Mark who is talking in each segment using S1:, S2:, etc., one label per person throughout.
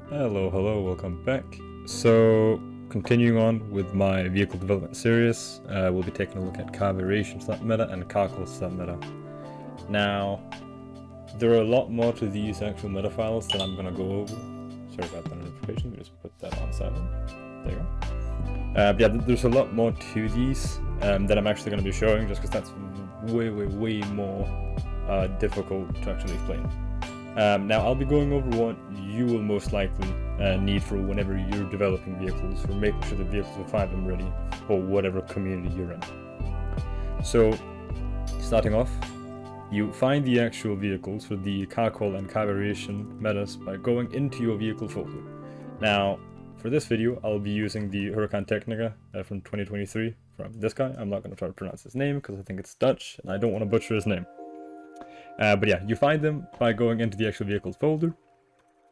S1: Hello, welcome back. So, continuing on with my vehicle development series, we'll be taking a look at carvariations.meta and carcols.meta. Now, there are a lot more to these actual meta files that I'm going to go over. Sorry about the notification, just put that on silent. There you go. Yeah, there's a lot more to these that I'm actually going to be showing, just because that's way more difficult to actually explain. Now I'll be going over what you will most likely need for whenever you're developing vehicles, for making sure the vehicles are FiveM ready for whatever community you're in. So, starting off, you find the actual vehicles for the carcol and carvariation metas by going into your vehicle folder. Now, for this video, I'll be using the Huracan Technica from 2023 from this guy. I'm not going to try to pronounce his name because I think it's Dutch and I don't want to butcher his name. But yeah, you find them by going into the actual vehicles folder.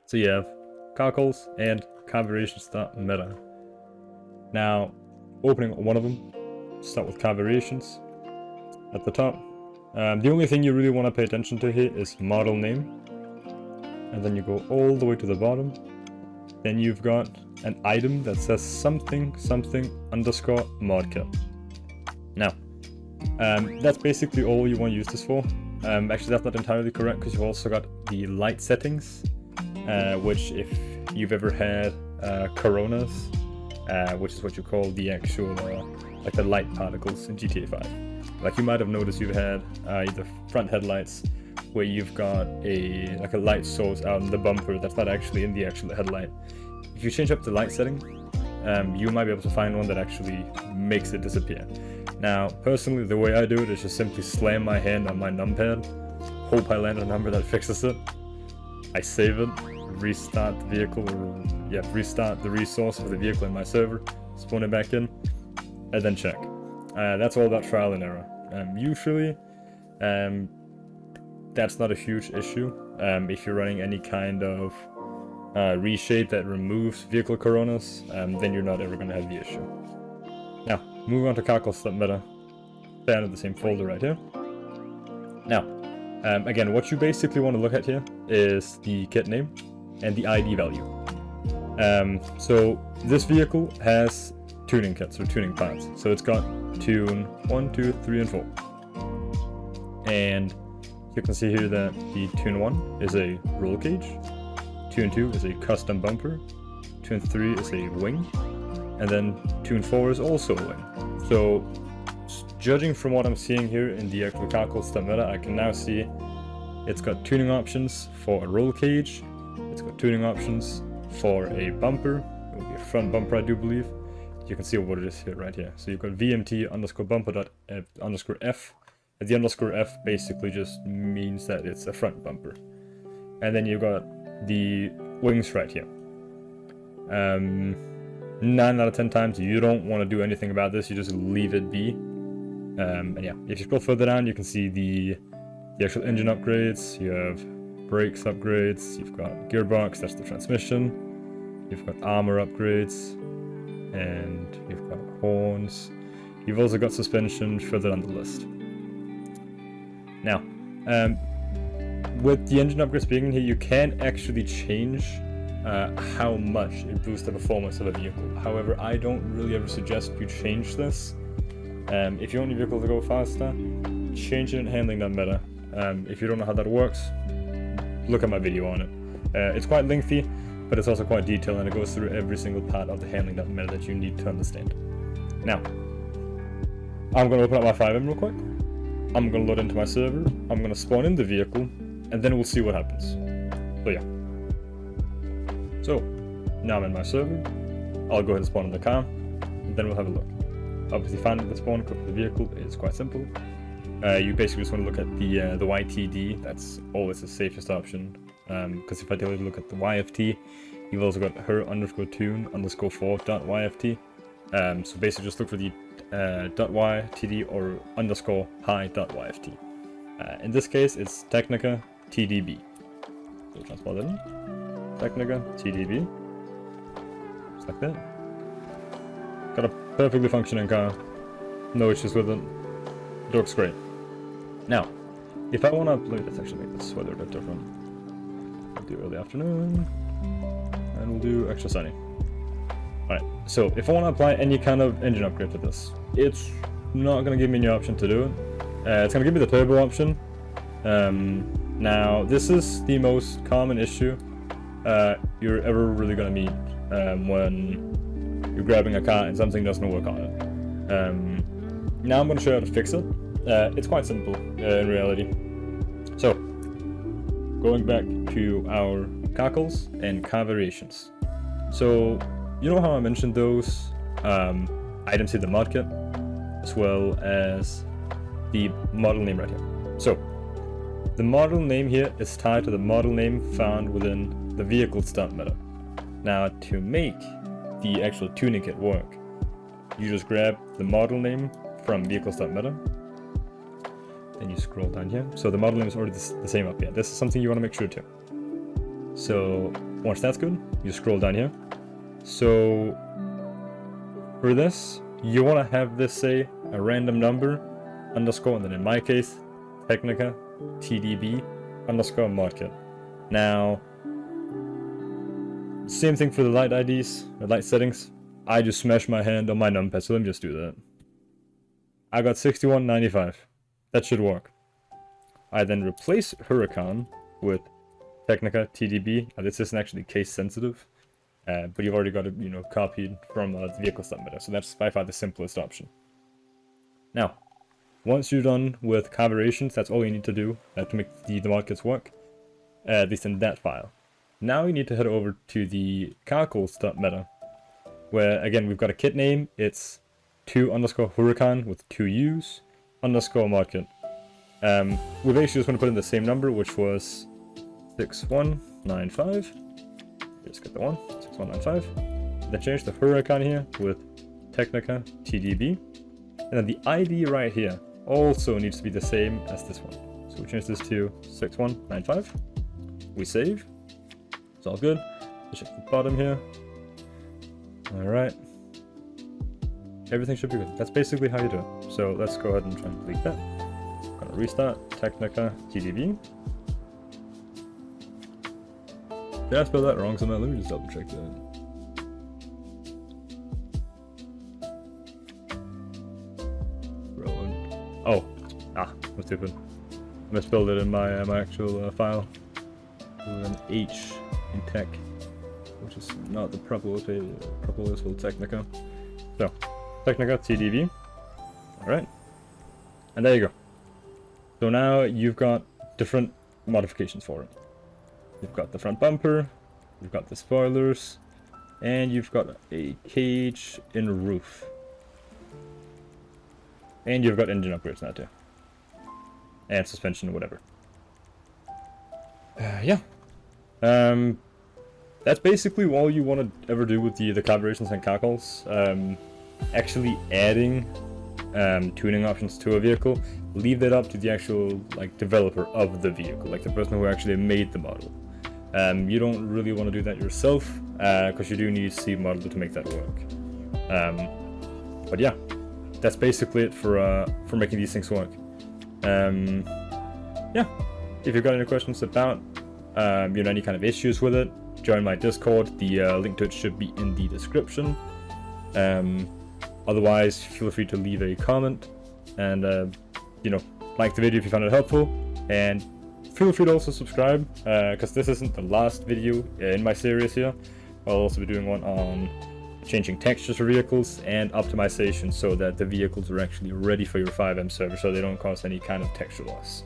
S1: So you have carcols and carvariations.meta. Now, opening one of them, start with carvariations at the top. The only thing you really want to pay attention to here is model name. And then you go all the way to the bottom. Then you've got an item that says something underscore modkit. Now, that's basically all you want to use this for. Actually, that's not entirely correct because you've also got the light settings, which if you've ever had coronas, which is what you call the actual, like the light particles in GTA 5. Like you might have noticed you've had either front headlights where you've got a light source out in the bumper that's not actually in the actual headlight. If you change up the light setting, you might be able to find one that actually makes it disappear. Now, personally, the way I do it is just simply slam my hand on my numpad, hope I land a number that fixes it. I save it, restart the vehicle, or restart the resource for the vehicle in my server, spawn it back in, and then check. That's all about trial and error. Usually, that's not a huge issue. If you're running any kind of reshape that removes vehicle coronas, then you're not ever going to have the issue. Now, moving on to carcols.meta, down in the same folder right here. Now, again, what you basically want to look at here is the kit name and the ID value. So this vehicle has tuning kits or tuning parts. So it's got tune 1, 2, 3, and 4. And you can see here that the tune 1 is a roll cage, tune 2 is a custom bumper, tune 3 is a wing, and then tune 4 is also a wing. So, judging from what I'm seeing here in the actual carcols.meta, I can now see it's got tuning options for a roll cage, it's got tuning options for a bumper, it will be a front bumper I do believe. You can see what it is here right here. So you've got VMT underscore bumper dot underscore F, and the underscore F basically just means that it's a front bumper. And then you've got the wings right here. 9 out of 10 times you don't want to do anything about this, you just leave it be. And yeah, if you scroll further down, you can see the actual engine upgrades, you have brakes upgrades, you've got gearbox, that's the transmission, you've got armor upgrades, and you've got horns. You've also got suspension further down the list. Now, with the engine upgrades being here, you can actually change how much it boosts the performance of a vehicle. However, I don't really ever suggest you change this. If you want your vehicle to go faster, change it in handling.meta. If you don't know how that works, look at my video on it. It's quite lengthy, but it's also quite detailed and it goes through every single part of the handling.meta that you need to understand. Now, I'm going to open up my FiveM real quick. I'm going to load into my server. I'm going to spawn in the vehicle, and then we'll see what happens. So yeah. So, now I'm in my server, I'll go ahead and spawn in the car, and then we'll have a look. Obviously finding the spawn code for the vehicle is quite simple. You basically just want to look at the YTD, that's always the safest option, because if I tell you to look at the YFT, you've also got her underscore tune underscore 4.yft. So basically just look for the .ytd or underscore high.yft. In this case, it's Technica TDB. So transport that in. Technica TDB, just like that. Got a perfectly functioning car, no issues with it, it looks great. Now, if I want to, let's actually make this weather a bit different. I'll do early afternoon, and we'll do extra sunny. Alright, so if I want to apply any kind of engine upgrade to this, it's not going to give me any option to do it. It's going to give me the turbo option. Now, this is the most common issue you're ever really going to meet when you're grabbing a car and something doesn't work on it. Now I'm going to show you how to fix it. It's quite simple in reality. So, going back to our carcols and carvariations. So, you know how I mentioned those items in the mod kit, as well as the model name right here. So, the model name here is tied to the model name found within the vehicles.meta. Now, to make the actual tuning kit work, you just grab the model name from vehicles.meta, then you scroll down here. So the model name is already the same up here. This is something you want to make sure too. So once that's good, you scroll down here. So for this, you want to have this say a random number underscore, and then in my case, Technica TDB underscore modkit. Now, same thing for the light IDs, the light settings. I just smashed my hand on my numpad, so let me just do that. I got 6195. That should work. I then replace Huracan with Technica TDB. This isn't actually case sensitive, but you've already got it, copied from the vehicles.meta. So that's by far the simplest option. Now, once you're done with carvariations, that's all you need to do to make the mod kits work, at least in that file. Now you need to head over to the carcols.meta, where again we've got a kit name. It's 2_Huracan with 2 U's underscore modkit. We basically just want to put in the same number, which was 6195. Just get the one, 6195. Then change the Huracan here with Technica TDB. And then the ID right here also needs to be the same as this one. So we change this to 6195. We save. It's all good. Let's check the bottom here. Alright. Everything should be good. That's basically how you do it. So let's go ahead and try and delete that. I'm gonna restart Technica TDB. Did I spell that wrong somehow? Let me just double check that. Oh, I'm stupid. I misspelled it in my actual file with an H in tech, which is not the proper way for Technica. So, Technica TDB. Alright. And there you go. So now you've got different modifications for it. You've got the front bumper, you've got the spoilers, and you've got a cage in roof. And you've got engine upgrades now too. And suspension, whatever. Yeah. That's basically all you want to ever do with the carvariations and carcols. Actually adding tuning options to a vehicle, leave that up to the actual developer of the vehicle, the person who actually made the model. You don't really want to do that yourself, because you do need C model to make that work. But yeah. That's basically it for making these things work. Yeah, if you've got any questions about any kind of issues with it, join my Discord. The link to it should be in the description. Otherwise, feel free to leave a comment and like the video if you found it helpful, and feel free to also subscribe, because this isn't the last video in my series here. I'll also be doing one on changing textures for vehicles and optimization so that the vehicles are actually ready for your FiveM server, so they don't cause any kind of texture loss.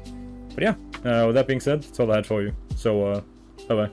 S1: But yeah, with that being said, that's all I had for you. So, bye bye.